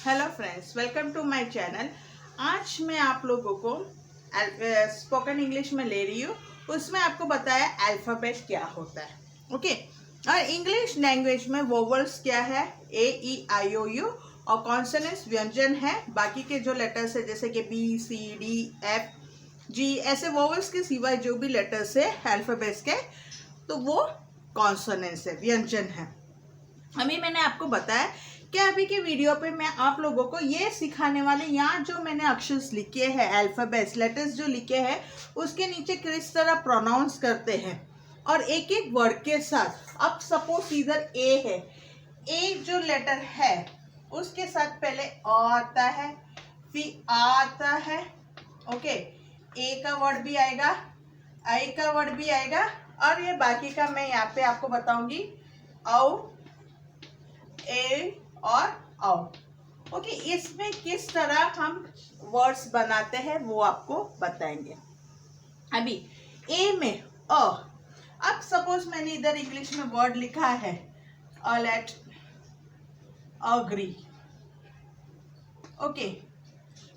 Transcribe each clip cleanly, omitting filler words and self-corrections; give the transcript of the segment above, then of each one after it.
Hello friends, welcome to my channel. आज मैं आप लोगों को स्पोकन इंग्लिश में ले रही हूँ। उसमें आपको बताया अल्फ़ाबेट क्या होता है, ओके। और इंग्लिश लैंग्वेज में वोवल्स क्या है, ए ई आई ओ यू, और कॉन्सोनेंट्स व्यंजन है। बाकी के जो लेटर्स है जैसे कि B C D F G, ऐसे वोवल्स के सिवाय जो भी लेटर्स है अल्फ़ाबेट्स के, तो वो कॉन्सोनेंट्स है, व्यंजन है। अभी मैंने आपको बताया कि अभी के वीडियो पे मैं आप लोगों को ये सिखाने वाले, यहाँ जो मैंने अक्षर लिखे हैं, अल्फ़ाबेट्स लेटर्स जो लिखे हैं, उसके नीचे किस तरह प्रोनाउंस करते हैं और एक एक वर्ड के साथ। अब सपोज इधर ए है, ए जो लेटर है उसके साथ पहले अ आता है, फिर आ आता है, ओके। ए का वर्ड भी आएगा, आई का वर्ड भी आएगा, और ये बाकी का मैं यहाँ पे आपको बताऊंगी, औ, ए और औ, ओके। इसमें किस तरह हम वर्ड्स बनाते हैं वो आपको बताएंगे। अभी ए में अ, अब सपोज मैंने इधर इंग्लिश में वर्ड लिखा है अलर्ट, अग्री, ओके।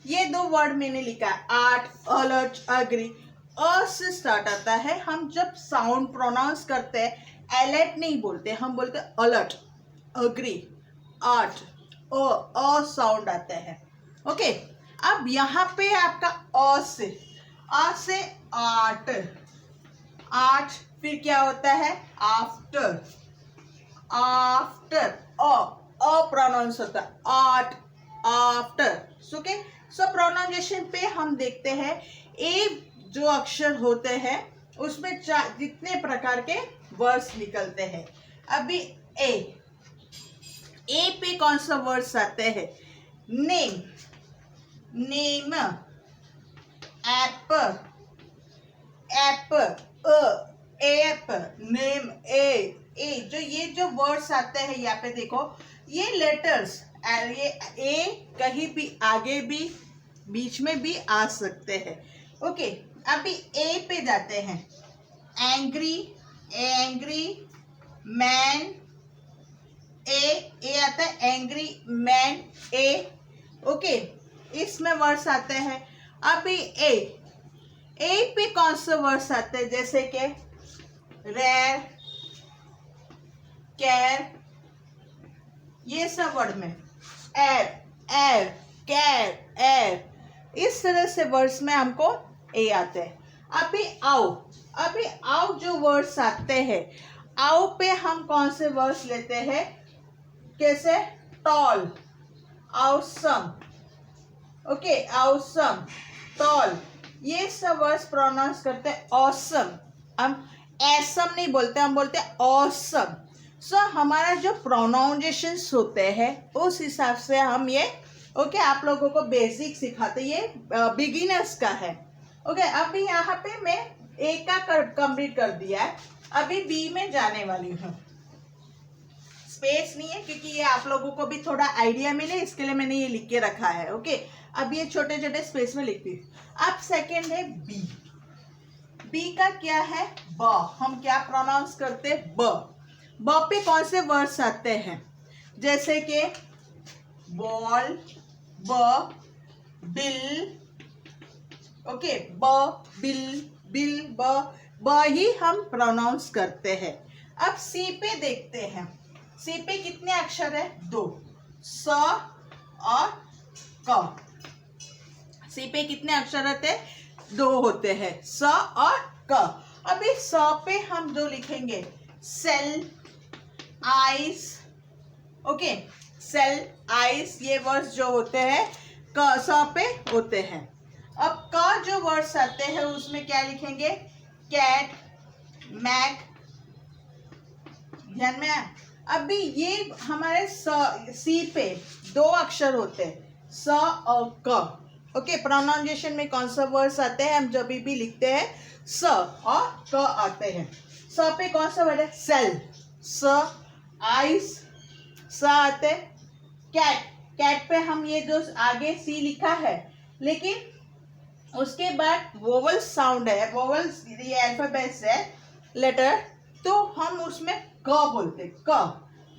ये दो वर्ड मैंने लिखा है, आर्ट, अलर्ट, अग्री। अ से स्टार्ट आता है। हम जब साउंड प्रोनाउंस करते हैं अलर्ट नहीं बोलते, हम बोलते alert, agree, art, a sound आता है, ओके। अब यहाँ पे आपका अ से आर्ट, आर्ट, फिर क्या होता है आफ्टर, आफ्टर, अ प्रोनाउंस होता है आर्ट, आफ्टर, ओके। सो प्रोनाउंसिएशन पे हम देखते हैं ए जो अक्षर होते हैं उसमें जितने प्रकार के वर्ड्स निकलते हैं। अभी ए पे कौन सा वर्ड्स आते हैं, name, name, apple, apple, app, name, A जो ये जो वर्ड्स आते हैं यहाँ पे देखो, ये लेटर्स, ये ए कहीं भी आगे भी बीच में भी आ सकते हैं, ओके। अभी ए पे जाते हैं, एंग्री, एंग्री, मैन, ए आता है, एंग्री मैन, ए, ओके। इसमें वर्ड्स आते हैं। अभी ए पे कौन से वर्ड्स आते हैं, जैसे कि रेयर, केयर, ये सब वर्ड में एर, एर, केयर, एर, इस तरह से वर्ड्स में हमको ए आते हैं। अभी आओ जो वर्ड्स आते हैं, आओ पे हम कौन से वर्ड्स लेते हैं, कैसे tall, awesome, okay, awesome, tall, ये सब वर्ड्स प्रोनाउंस करते हैं awesome। हम ऐसम नहीं बोलते, हम बोलते हैं awesome। सो हमारा जो प्रोनाउंसिएशन होते हैं उस हिसाब से हम ये, ओके, आप लोगों को बेसिक सिखाते, ये बिगिनर्स का है, ओके। अभी यहाँ पे मैं ए का कंप्लीट कर दिया है, अभी बी में जाने वाली हूँ। स्पेस नहीं है क्योंकि ये आप लोगों को भी थोड़ा आइडिया मिले, इसके लिए मैंने ये लिख के रखा है, ओके। अब ये छोटे छोटे स्पेस में लिखती हूँ। अब सेकेंड है बी, बी का क्या है, ब, हम क्या प्रोनाउंस करते हैं, ब पे कौन से वर्ड्स आते हैं, जैसे कि बॉल, ब, बिल, ओके, ब, बिल, बिल, ब ही हम प्रोनाउंस करते हैं। अब सी पे देखते हैं, सी पे कितने अक्षर है, दो, स और क। सी पे कितने अक्षर होते हैं, दो होते हैं, स और क। अभी स पे हम दो लिखेंगे, cell, ice, okay, cell, ice, ये वर्ड्स जो होते हैं क स पे होते हैं। अब क जो वर्ड्स आते हैं उसमें क्या लिखेंगे, कैट, मैक, ध्यान में। अभी ये हमारे सी पे दो अक्षर होते हैं, स और क, ओके। प्रोनाउंसिएशन में कौन सा वर्ड्स आते हैं, हम जब भी लिखते हैं स और क आते हैं। स पे कौन सा वर्ड है, सेल, स, आइस, स आते, कैट, कैट पे हम ये जो आगे सी लिखा है, लेकिन उसके बाद वोवल साउंड है, वोवल्स ये अल्फाबेट्स है, लेटर, तो हम उसमें क बोलते, क,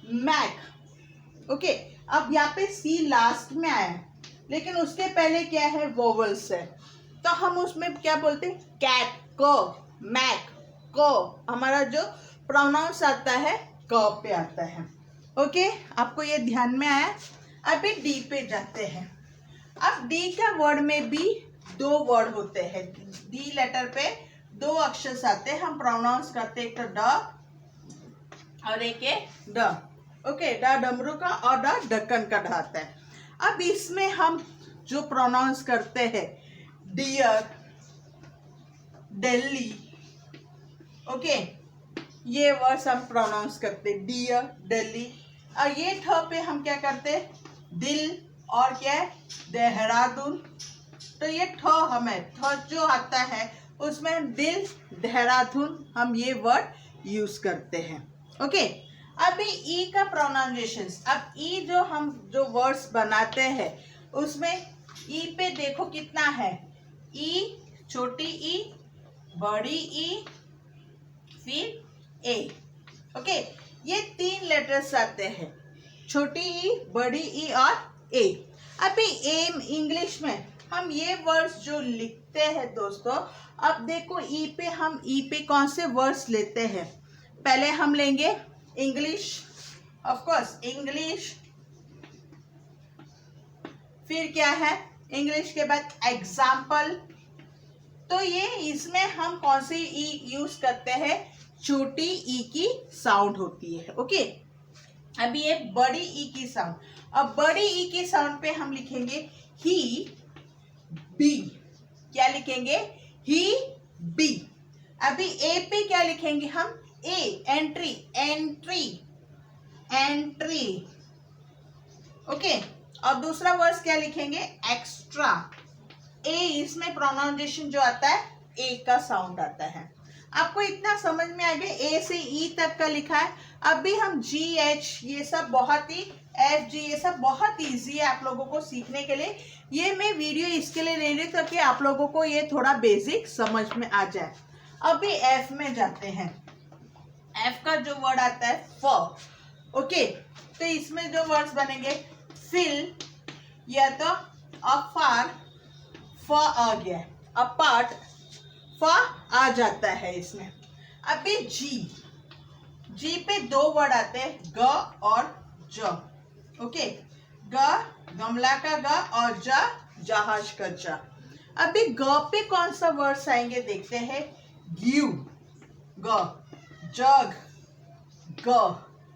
मैक, ओके। अब यहाँ पे सी लास्ट में आया है, लेकिन उसके पहले क्या है, वोवल्स है, तो हम उसमें क्या बोलते हैं, कैट, को, मैक, को, हमारा जो प्रोनाउंस आता है क पे आता है। ओके, आपको ये ध्यान में आया। अभी डी पे जाते हैं। अब डी का वर्ड में भी दो वर्ड होते हैं, डी लेटर पे दो अक्षर आते हैं, हम प्रोनाउंस करते हैं, एक तो ड और एक है ड। ओके, ड डमरू का और ड ढक्कन का ढ आता है। अब इसमें हम जो प्रोनाउंस करते हैं, डियर, दिल्ली, ओके, ये वर्ड्स हम प्रोनाउंस करते हैं, डियर, दिल्ली। और ये ठ पे हम क्या करते हैं, दिल, और क्या है, देहरादून। तो ये ठ हमें ठ जो आता है उसमें दिल, देहरादून, हम ये वर्ड यूज करते हैं। ओके, अभी ई का प्रोनाउंसिएशन। अब ई जो हम जो वर्ड्स बनाते हैं उसमें ई पे देखो कितना है, ई, छोटी ई, बड़ी ई, फिर ए। ओके, ये तीन लेटर्स आते हैं, छोटी ई, बड़ी ई और ए। अभी ए इंग्लिश में हम ये वर्ड्स जो लिखते हैं दोस्तों, अब देखो ई पे, हम ई पे कौन से वर्ड्स लेते हैं, पहले हम लेंगे इंग्लिश, ऑफ कोर्स इंग्लिश, फिर क्या है, इंग्लिश के बाद एग्जाम्पल। तो ये इसमें हम कौन सी ई यूज करते हैं, छोटी ई की साउंड होती है। ओके, अभी ये बड़ी ई की साउंड। अब बड़ी ई की साउंड पे हम लिखेंगे ही, बी, क्या लिखेंगे, ही, बी। अभी ए पे क्या लिखेंगे हम, ए, एंट्री, एंट्री, एंट्री। ओके, और दूसरा वर्ड क्या लिखेंगे, एक्स्ट्रा। ए, इसमें प्रोनाउंसिएशन जो आता है ए का साउंड आता है। आपको इतना समझ में आ गया, ए से ई तक का लिखा है। अभी हम जी, एच, ये सब बहुत ही, एफ, जी, ये सब बहुत इजी है आप लोगों को सीखने के लिए। ये मैं वीडियो इसके लिए ले रही हूँ ताकि आप लोगों को ये थोड़ा बेसिक समझ में आ जाए। अभी एफ में जाते हैं। एफ का जो वर्ड आता है फ। ओके, तो इसमें जो वर्ड्स बनेंगे, फिल, या तो अफार, फ आ गया, अपार्ट, फ आ जाता है इसमें। अभी जी, जी पे दो वर्ड आते हैं, ग और ज। ओके, ग गमला का ग और ज जहाज का ज। अभी ग पे कौन सा वर्ड्स आएंगे देखते हैं, गिव, ग, जग, ग।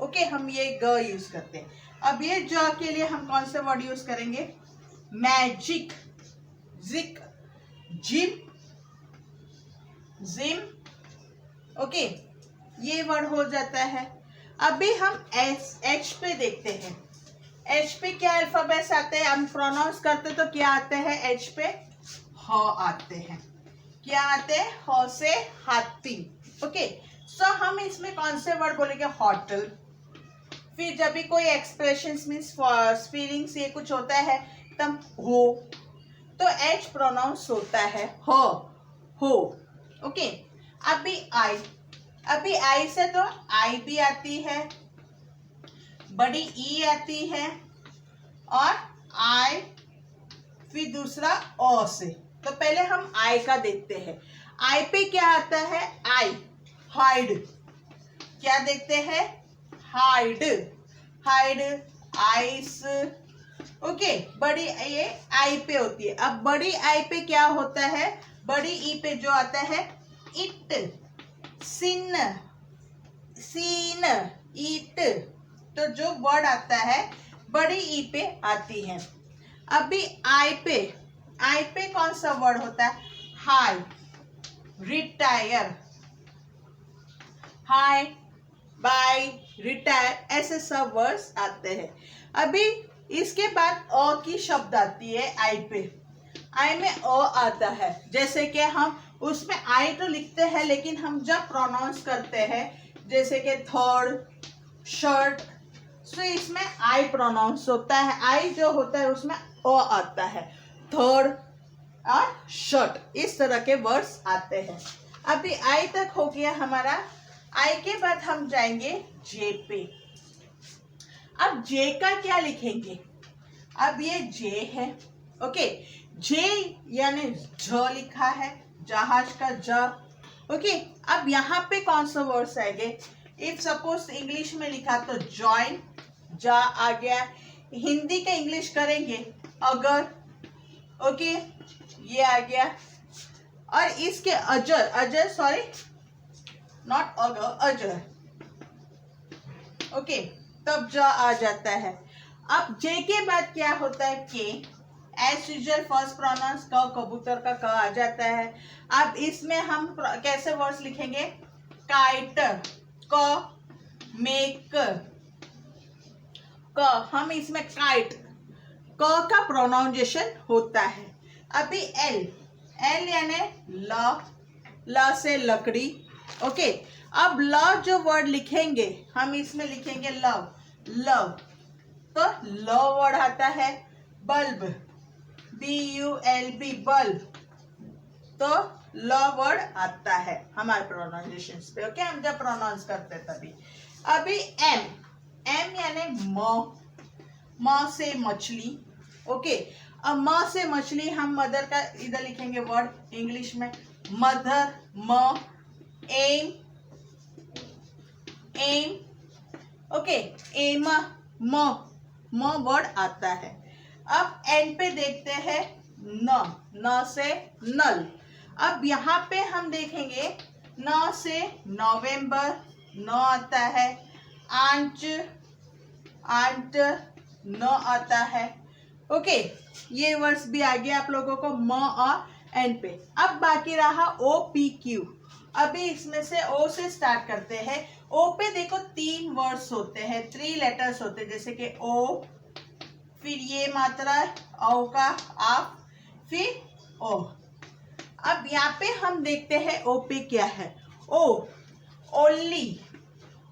ओके, हम ये ग यूज करते हैं। अब ये ज के लिए हम कौन सा वर्ड यूज करेंगे, मैजिक, जिक, जिम, जिम। ओके, ये वर्ड हो जाता है। अभी हम एच पे देखते हैं। एच पे क्या अल्फाबेट्स आते हैं, हम प्रोनाउंस करते तो क्या आते हैं, एच पे ह आते हैं। क्या आते हैं, ह से हाथी। ओके, सो हम इसमें कौन से वर्ड बोलेंगे, होटल। फिर जब भी कोई एक्सप्रेशंस मीन्स फीलिंग्स ये कुछ होता है तब हो, तो एच प्रोनाउंस होता है हो, हो। ओके, अभी आई, अभी आई से तो आई भी आती है, बड़ी ई आती है, और आई, फिर दूसरा ओ से। तो पहले हम आई का देखते हैं। आई पे क्या आता है, आई, हाइड, क्या देखते हैं, हाइड, हाइड, आइस। ओके, बड़ी ये आई पे होती है। अब बड़ी आई पे क्या होता है, बड़ी ई पे जो आता है, इट, सिन, सीन, ईट। तो जो वर्ड आता है बड़ी ई पे आती है। अभी आई पे कौन सा वर्ड होता है, high, retire, high, by, retire, ऐसे सब वर्ड्स आते हैं। अभी इसके बाद अ की शब्द आती है आई पे। आई में अ आता है, जैसे कि हम उसमें आई तो लिखते हैं लेकिन हम जब प्रोनाउंस करते हैं जैसे कि थर्ड, शर्ट, तो इसमें आई प्रोनाउंस होता है। आई जो होता है उसमें अ आता है, थर्ड और शर्ट, इस तरह के वर्ड्स आते हैं। अभी आई तक हो गया हमारा। आई के बाद हम जाएंगे जे पे। अब जे का क्या लिखेंगे? अब ये जे है, ओके, जे यानी ज लिखा है, जहाज का ज, ओके। अब यहाँ पे कौन सा वर्ड्स आएंगे? इफ सपोज इंग्लिश में लिखा तो ज्वाइन, जा आ गया। हिंदी का इंग्लिश करेंगे अगर, ओके, ये आ गया। और इसके अजर, अजर सॉरी नॉट अगर, अजर, ओके, तब जा आ जाता है। अब जे के बाद क्या होता है? के। एज यूजुअल फर्स्ट प्रोनाउंस क, कबूतर का क आ जाता है। अब इसमें हम कैसे वर्ड्स लिखेंगे? काइट, क, मेक, क, हम इसमें काइट, क का प्रोनाउंसिएशन होता है। अभी एल, एल यानी ल, ल से लकड़ी, ओके। अब ल जो वर्ड लिखेंगे हम इसमें लिखेंगे लव, लव, तो ल वर्ड आता है। बल्ब, BULB, बल्ब, तो ल वर्ड आता है हमारे प्रोनाउंसिएशन पे, ओके, हम जब प्रोनाउंस करते तभी। अभी एम, एम यानी म, म से मछली, ओके। अब म से मछली हम मदर का इधर लिखेंगे वर्ड इंग्लिश में मदर, म। एम, एम, ओके, एम, म वर्ड आता है। अब एन पे देखते हैं न, न से नल। अब यहाँ पे हम देखेंगे न से नवंबर, न आता है। आंच, आंट, न आता है, ओके। ये वर्ड्स भी आ गया आप लोगों को म और एन पे। अब बाकी रहा ओ पी क्यू। अभी इसमें से ओ से स्टार्ट करते हैं। ओ पे देखो 3 वर्ड्स होते हैं, 3 लेटर्स होते हैं, जैसे कि ओ, फिर ये मात्रा औ का आप, फिर ओ। अब यहाँ पे हम देखते हैं ओ पे क्या है। ओ, ओनली,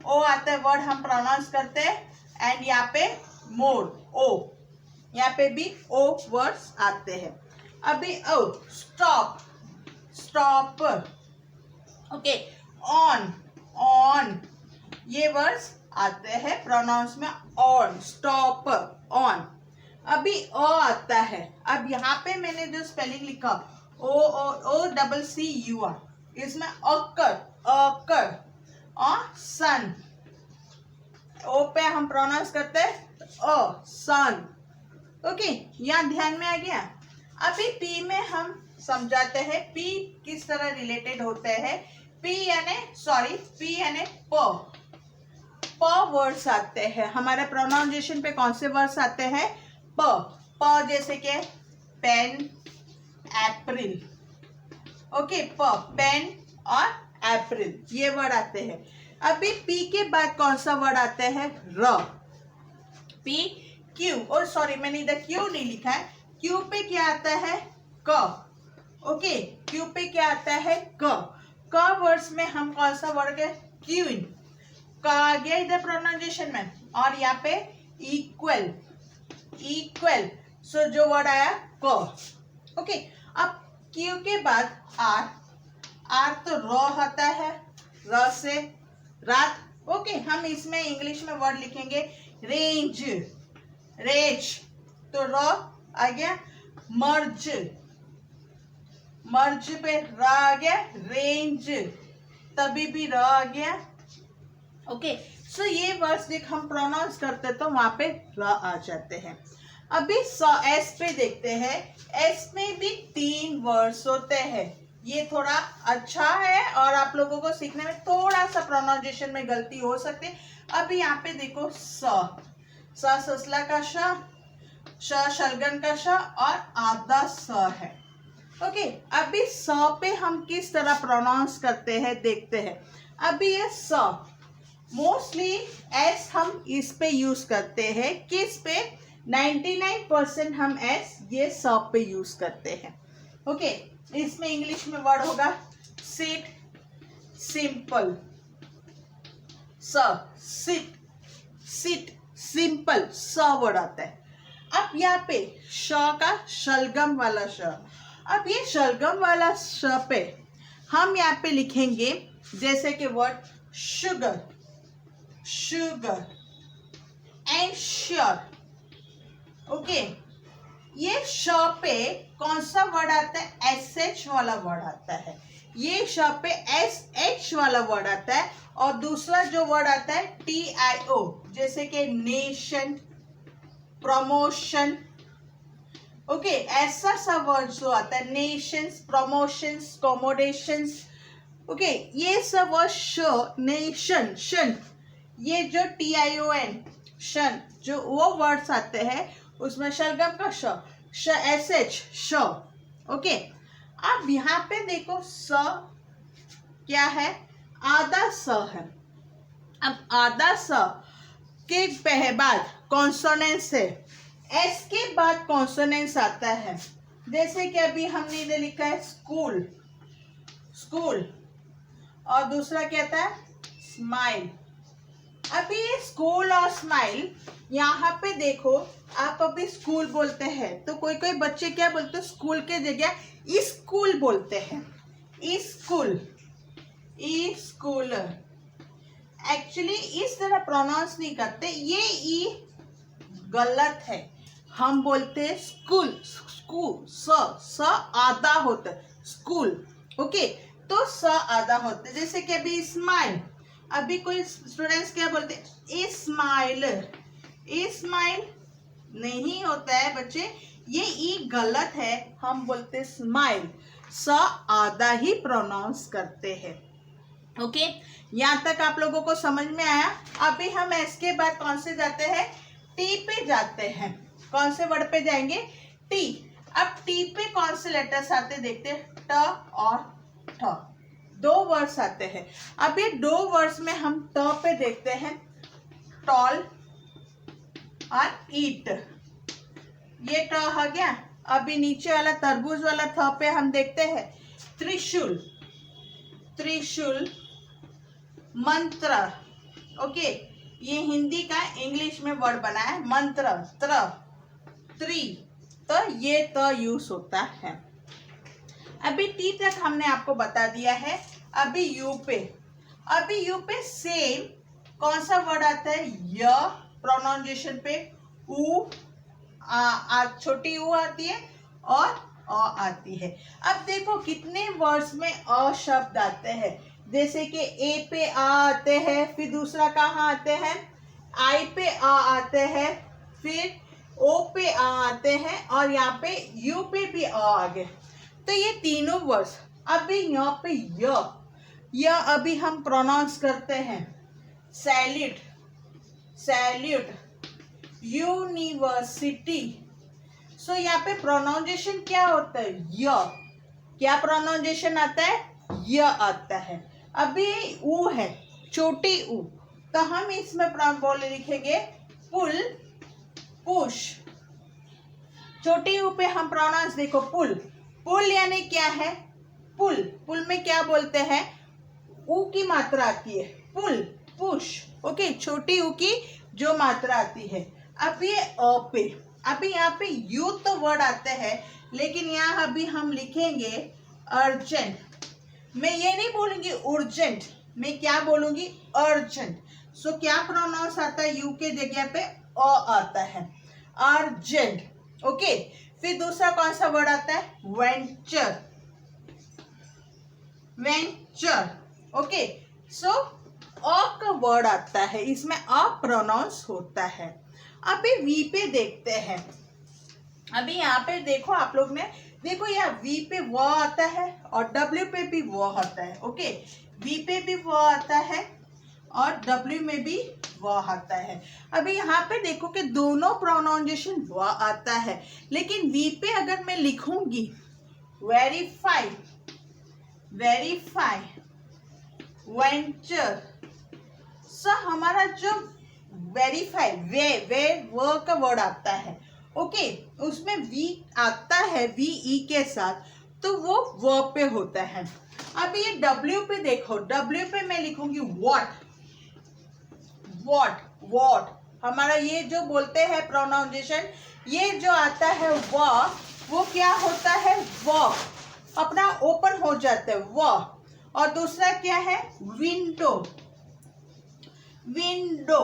ओ आता है वर्ड हम प्रोनाउंस करते हैं। एंड यहाँ पे मोर, ओ, यहाँ पे भी ओ वर्ड्स आते हैं। अभी O, stop, stop, okay. On, on, ये वर्ड्स आते हैं प्रोनाउंस में। On, stop, on. अभी ओ आता है। अब यहाँ पे मैंने जो स्पेलिंग लिखा OOCUR, इसमें अकर, अकर, और सन, ओ पे हम प्रोनाउंस करते हैं अ, सन, ओके। यहाँ ध्यान में आ गया। अभी पी में हम समझाते हैं पी किस तरह रिलेटेड होते हैं। पी यानी सॉरी, पी यानी प, प वर्ड्स आते हैं हमारे प्रोनाउंसिएशन पे। कौन से वर्ड्स आते हैं? प, प जैसे कि पेन, अप्रैल, ओके, प, पेन और अप्रैल, ये वर्ड आते हैं। अभी पी के बाद कौन सा वर्ड आते हैं? र, पी, क्यू, और सॉरी मैंने इधर क्यू नहीं लिखा है। क्यू पे क्या आता है? क, ओके, क्यू पे क्या आता है? क। क वर्ड्स में हम कौन सा वर्ड है? क्वीन, क आ गया इधर प्रोनाउंसिएशन में। और यहाँ पे इक्वल, इक्वल, सो जो वर्ड आया क, ओके। अब क्यू के बाद आर, आर तो र आता है, र से रात, ओके। हम इसमें इंग्लिश में वर्ड लिखेंगे रेंज, रेज, तो र आ गया। मर्ज, मर्ज पे र आ गया। रेंज, तभी भी र आ गया, ओके। सो ये वर्ड्स देख हम प्रोनाउंस करते तो वहां पे र आ जाते हैं। अभी एस पे देखते हैं। एस में भी 3 वर्ड्स होते हैं। ये थोड़ा अच्छा है और आप लोगों को सीखने में थोड़ा सा प्रोनाउंसिएशन में गलती हो सकती है। अभी यहाँ पे देखो स, ससला का श, शलगन का श, और आधा स है, ओके। अभी स पे हम किस तरह प्रोनाउंस करते हैं देखते हैं। अभी ये स, मोस्टली एस हम इस पे यूज करते हैं। किस पे? 99% हम एस ये स पे यूज करते हैं, ओके। इसमें इंग्लिश में वर्ड होगा सिट, सिंपल, स, सिट, सिट, सिंपल, स वर्ड आता है। अब यहाँ पे श का शलगम वाला श। अब ये शलगम वाला श पे हम यहाँ पे लिखेंगे जैसे कि word sugar, sugar, ensure. Okay, ये श पे कौन सा वर्ड आता है? SH वाला वर्ड आता है। ये श पे SH वाला वर्ड आता है और दूसरा जो वर्ड आता है TIO, जैसे कि नेशन, प्रमोशन। ओके, ऐसा सा वर्ड जो आता है, नेशंस, प्रमोशंस, कॉमोडेशंस। ओके, ये सब वर्ड श, नेशन, शन, ये जो TION, शन, जो वो वर्ड्स आते हैं उसमें शलगम का श, SH, श। ओके, अब यहाँ पे देखो स क्या है? आधा स है। अब आधा स के बाद कॉन्सोनेंस है, एस के बाद कॉन्सोनेंस आता है। जैसे कि अभी हमने इधर लिखा है स्कूल, स्कूल, और दूसरा क्या था? स्माइल। अभी ये स्कूल और स्माइल, यहाँ पे देखो, आप अभी स्कूल बोलते हैं तो कोई कोई बच्चे क्या बोलते हैं? स्कूल के जगह स्कूल बोलते हैं। School, school. एक्चुअली इस तरह प्रोनाउंस नहीं करते, ये ई गलत है। हम बोलते हैं स्कूल, स्कूल, स आधा होता है, स्कूल। ओके, तो स आधा होता है। जैसे कि अभी स्माइल, अभी कोई स्टूडेंट्स क्या बोलते हैं? स्माइल, स्माइल नहीं होता है बच्चे, ये ई गलत है। हम बोलते स्माइल, स आधा ही प्रोनाउंस करते हैं। ओके, यहाँ तक आप लोगों को समझ में आया? अभी हम एस के बाद कौन से जाते हैं? टी पे जाते हैं। कौन से वर्ड पे जाएंगे? टी। अब टी पे कौन से लेटर्स आते देखते हैं? ट और ठ, दो वर्ड्स आते हैं। अब ये दो वर्ड्स में हम ट पे देखते हैं, टॉल और ईट, ये ट आ गया। अभी नीचे वाला तरबूज वाला थ पे हम देखते हैं त्रिशूल, त्रिशूल, मंत्र। ओके, ये हिंदी का इंग्लिश में वर्ड बना है मंत्र, त्र, त्रि, तो ये त यूज होता है। अभी टी तक हमने आपको बता दिया है। अभी यू पे, अभी यू पे सेम कौन सा वर्ड आता है? य, प्रोनाउंसिएशन पे ऊ, छोटी ऊ आती है और अ आती है। अब देखो कितने वर्ड्स में अ शब्द आते हैं। जैसे कि ए पे आ आते हैं, फिर दूसरा कहाँ आते हैं? आई पे आ आते हैं, फिर ओ पे आ आते हैं, और यहाँ पे यू पे भी आ आ गए। तो ये तीनों वर्ड्स। अभी यहाँ पे य अभी हम प्रोनाउंस करते हैं सैल्यूट, सैल्यूट, यूनिवर्सिटी। सो यहाँ पे प्रोनाउंसिएशन क्या होता है? य। क्या प्रोनाउंसिएशन आता है? य आता है। अभी ऊ है, छोटी ऊ, तो हम इसमें बोल लिखेंगे पुल, पुश। छोटी ऊ पे हम प्रोनाउंस देखो पुल, पुल यानी क्या है? पुल, पुल में क्या बोलते हैं? ऊ की मात्रा आती है, पुल, पुश। ओके, छोटी ऊ की जो मात्रा आती है। अब ये अ पे, अभी यहाँ पे यू तो वर्ड आते हैं, लेकिन यहाँ अभी हम लिखेंगे अर्जेंट। मैं ये नहीं बोलूंगी उर्जेंट, मैं क्या बोलूंगी? अर्जेंट। सो क्या प्रोनाउंस आता है? यू के जगह पे अ आता है, अर्जेंट। ओके, फिर दूसरा कौन सा वर्ड आता है? Venture, venture. ओके, सो अ का वर्ड आता है, इसमें अ प्रोनाउंस होता है। अभी वी पे देखते हैं। अभी यहाँ पे देखो, आप लोग ने देखो, यहाँ वी पे व आता है और डब्ल्यू पे भी व आता है। ओके, वी पे भी व आता है और डब्ल्यू में भी व आता है। अभी यहाँ पे देखो कि दोनों प्रोनाउंसिएशन व आता है, लेकिन वी पे अगर मैं लिखूंगी वेरीफाई, वेरीफाई, वेंचर, सो हमारा जो वेरीफाई वे वो का वर्ड आता है। ओके, उसमें वी आता है, वी ई के साथ, तो वो व पे होता है। अब ये डब्ल्यू पे देखो, डब्ल्यू पे मैं लिखूंगी व्हाट, व्हाट, व्हाट। हमारा ये जो बोलते हैं प्रोनाउंसिएशन, ये जो आता है वो क्या होता है? व अपना ओपन हो जाता है, व। और दूसरा क्या है? Window, window.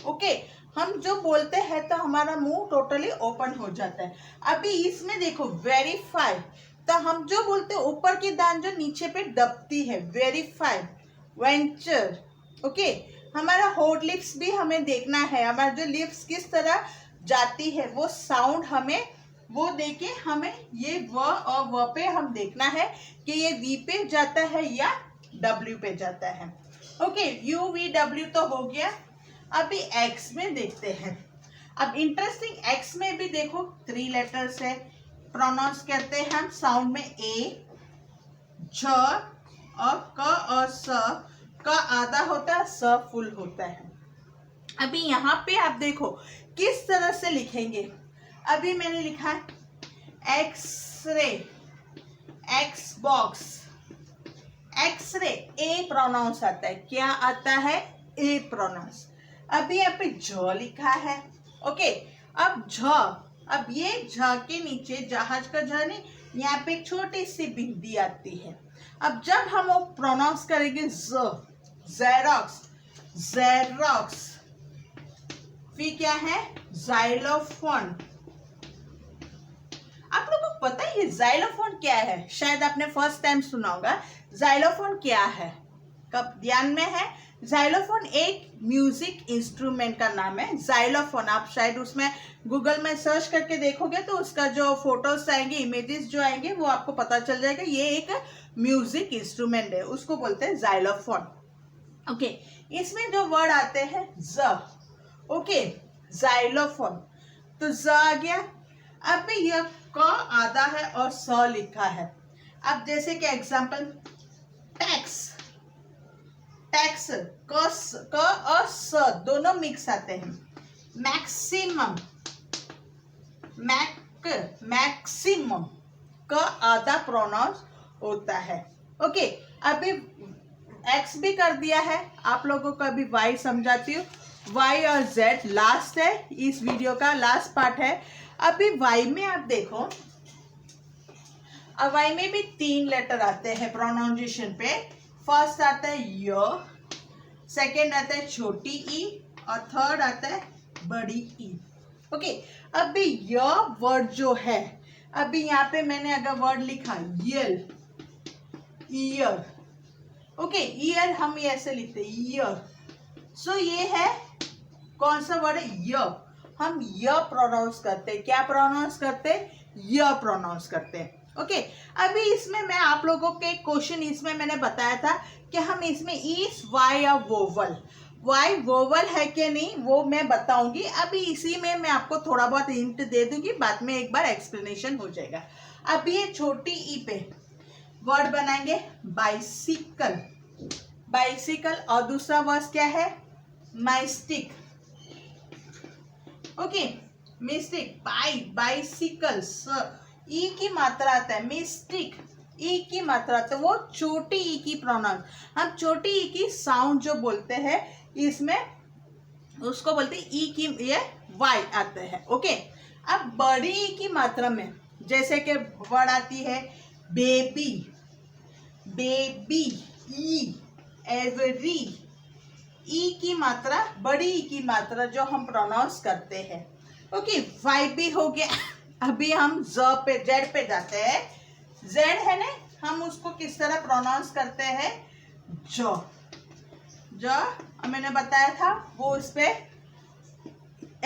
ओके, हम जो बोलते हैं तो हमारा मुंह टोटली ओपन हो जाता है। अभी इसमें देखो वेरीफाई, तो हम जो बोलते हैं ऊपर की दांत जो नीचे पे दबती है, वेरीफाई, वेंचर। ओके, हमारा होट लिप्स भी हमें देखना है, हमारा जो लिप्स किस तरह जाती है वो साउंड हमें वो देके हमें ये व और व पे हम देखना है कि ये वी पे जाता है या डब्ल्यू पे जाता है। ओके, यू वी डब्ल्यू तो हो गया। अभी एक्स में देखते हैं। अब इंटरेस्टिंग, एक्स में भी देखो 3 लेटर्स है, प्रोनाउंस करते हैं हम साउंड में ए, झ और क और स। का आधा होता है, स फुल होता है। अभी यहाँ पे आप देखो किस तरह से लिखेंगे। अभी मैंने लिखा है एक्स-रे, एक्स बॉक्स, एक्स-रे, ए प्रोनाउंस आता है। क्या आता है? ए प्रोनाउंस। अभी यहाँ पे झ लिखा है। ओके, अब झ, अब ये झ के नीचे जहाज का झ नहीं, यहाँ पे एक छोटी सी बिंदी आती है। अब जब हम वो प्रोनाउंस करेंगे ज, ज़ेरॉक्स, ज़ेरॉक्स, फिर क्या है? ज़ाइलोफोन। आप लोगों को पता है ये ज़ाइलोफोन क्या है? शायद आपने फर्स्ट टाइम सुना होगा। ज़ाइलोफोन क्या है? कब ध्यान में है? ज़ाइलोफोन एक म्यूजिक इंस्ट्रूमेंट का नाम है, ज़ाइलोफोन। आप शायद उसमें गूगल में सर्च करके देखोगे तो उसका जो फोटोज आएंगे, इमेजेस जो आएंगे, वो आपको पता चल जाएगा ये एक म्यूजिक इंस्ट्रूमेंट है, उसको बोलते हैं ज़ाइलोफोन। ओके, इसमें जो वर्ड आते हैं ज, ओके, ज़ाइलोफोन, तो ज आ गया। अब यह क आधा है और स लिखा है। अब जैसे कि एग्जांपल टैक्स, टैक्स, क और स दोनों मिक्स आते हैं। मैक्सिमम, मैक्सिमम, क आधा प्रोनाउंस होता है। ओके, अभी एक्स भी कर दिया है, आप लोगों को अभी वाई समझाती हूँ। वाई और जेड लास्ट है, इस वीडियो का लास्ट पार्ट है। अभी वाई में आप देखो, अब वाई में भी 3 लेटर आते हैं प्रोनाउंसिएशन पे। फर्स्ट आता है य, सेकेंड आता है छोटी ई और थर्ड आता है बड़ी ई। ओके, अभी य वर्ड जो है, अभी यहाँ पे मैंने अगर वर्ड लिखा यल, ईयर, ओके, ईयर हम ऐसे लिखते हैं ईयर। सो ये है कौन सा वर्ड है? य। हम य प्रोनाउंस करते हैं। क्या प्रोनाउंस करते हैं? य प्रोनाउंस करते हैं। ओके, अभी इसमें मैं आप लोगों के क्वेश्चन इसमें मैंने बताया था कि हम इसमें इस वाई या वोवल, वाई वोवल है कि नहीं वो मैं बताऊंगी। अभी इसी में मैं आपको थोड़ा बहुत हिंट दे दूंगी, बाद में एक बार एक्सप्लेनेशन हो जाएगा। अभी ये छोटी ई पे वर्ड बनाएंगे बाइसिकल, बाइसिकल, और दूसरा वर्ड क्या है? माइस्टिक। ओके, मिस्टिक, बाइसिकल, ई की मात्रा आता है, मिस्टिक, ई की मात्रा, तो वो छोटी ई की प्रोनाउंस, हम छोटी ई की साउंड जो बोलते हैं इसमें उसको बोलते हैं ई की, ये वाई आते हैं। ओके, अब बड़ी ई की मात्रा में जैसे कि वर्ड आती है बेबी, बेबी, ई, एवरी, ई की मात्रा, बड़ी ई की मात्रा जो हम प्रोनाउंस करते हैं। ओके, वाई भी हो गया। अभी हम ज पे, जेड पे जाते हैं। जेड है ना, हम उसको किस तरह प्रोनाउंस करते हैं? जो, जो मैंने बताया था वो इस पे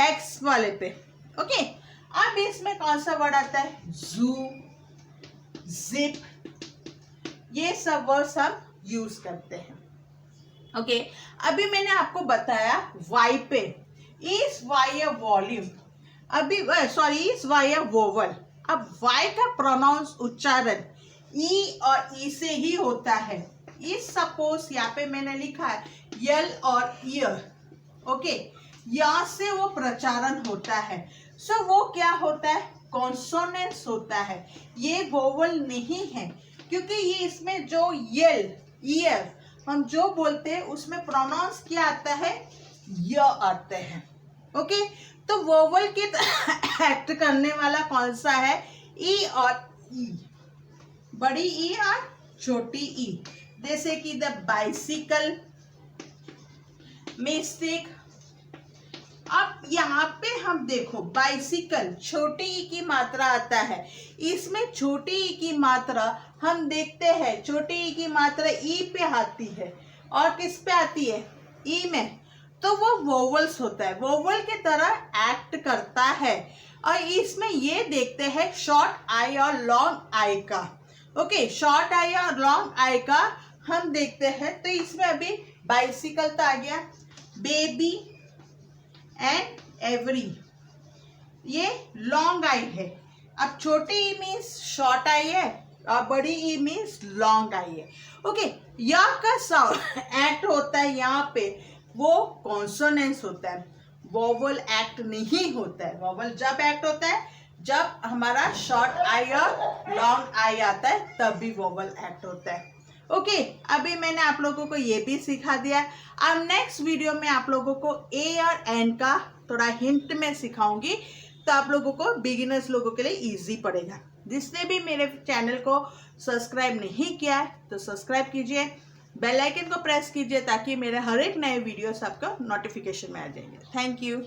एक्स वाले पे। ओके, अब इसमें कौन सा वर्ड आता है? जू, जिप, ये सब वर्ड्स हम यूज करते हैं। ओके, अभी मैंने आपको बताया वाई पे, इस वाई या वॉल्यूम, अभी सॉरी इस वाई या वोवल। अब वाई का प्रोनाउंस उच्चारण ई और ई से ही होता है। इस सपोज यहाँ पे मैंने लिखा है यल और ईयर। ओके, यहाँ से वो प्रचारण होता है। सो वो क्या होता है? कॉन्सोनेंस होता है, ये वोवल नहीं है, क्योंकि ये इसमें जो यल, ईयर हम जो बोलते हैं उसमें प्रोनाउंस क्या आता है? य आते हैं। ओके, तो वोवल के एक्ट करने वाला कौन सा है? ई और ई, बड़ी ई और छोटी ई। जैसे कि द बाइसिकल, मिस्टिक, अब यहाँ पे हम देखो बाइसिकल, छोटी ई की मात्रा आता है, इसमें छोटी ई की मात्रा हम देखते हैं, छोटी ई की मात्रा ई पे आती है और किस पे आती है, ई में, तो वो वोवल्स होता है, वोवल की तरह एक्ट करता है। और इसमें ये देखते हैं शॉर्ट आई और लॉन्ग आई का। ओके, शॉर्ट आई और लॉन्ग आई का हम देखते हैं, तो इसमें अभी बाइसिकल तो आ गया, बेबी एंड एवरी, ये लॉन्ग आई है। अब छोटी ई मीन्स शॉर्ट आई है और बड़ी ई मीन्स लॉन्ग आई है। ओके, या का साउंड एक्ट होता है यहाँ पे, वो कॉन्सोनेंस होता है, वोवल एक्ट नहीं होता है। वोवल जब एक्ट होता है जब हमारा शॉर्ट आई और लॉन्ग आई आता है, तब भी वोवल एक्ट होता है। ओके, अभी मैंने आप लोगों को ये भी सिखा दिया। अब नेक्स्ट वीडियो में आप लोगों को ए और एन का थोड़ा हिंट में सिखाऊंगी, तो आप लोगों को, बिगिनर्स लोगों के लिए इजी पड़ेगा। जिसने भी मेरे चैनल को सब्सक्राइब नहीं किया है तो सब्सक्राइब कीजिए, बेल आइकन को प्रेस कीजिए ताकि मेरे हर एक नए वीडियोस आपको नोटिफिकेशन में आ जाएंगे। Thank you.